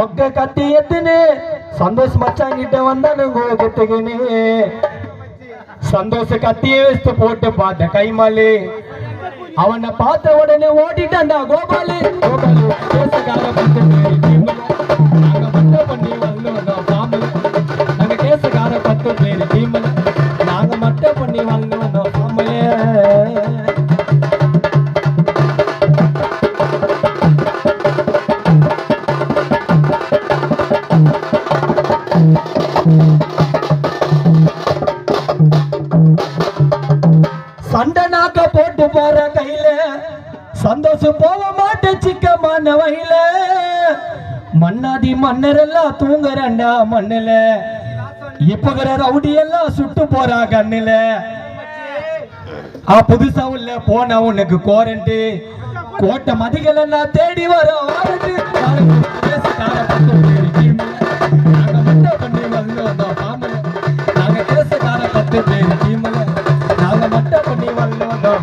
மொக்க கட்டி எத்துன்னு சந்தோஷ் மச்சாங்கிட்ட வந்தானுங்க கெத்துக்கினு சந்தோஷ கத்தியே வச்சு போட்டு பார்த்த கைமாலி அவனை பார்த்த உடனே ஓட்டிட்டான்டா கோபாலு கோபாலு கேசக்கார நாங்க மட்டும் பண்ணி வந்தோம் பாம்புல நாங்க கேசக்கார 10 பேர் டீம்ல நாங்க மட்டும் பண்ணி வந்தோம் பாம்புல சண்டை நாக்க போட்டு போற கையில சந்தோஷம் போக மாட்டேன் சிக்கமான வயல மன்னாதி மன்னர் எல்லாம் தூங்குறண்டா மண்ணுல இப்பகிற ரவுடி எல்லாம் சுட்டு போறா கண்ணுல புதுசா உள்ள போன உனக்கு கோரண்டு கோட்டை மதிகள் எல்லாம் தேடி வர வாரண்டு நாங்க மட்டும் பண்ணி வந்தோம் பாம்புல நாங்க கேசக்கார 10 பேர் டீம்ல நாங்க மட்டும் பண்ணி வந்தோம்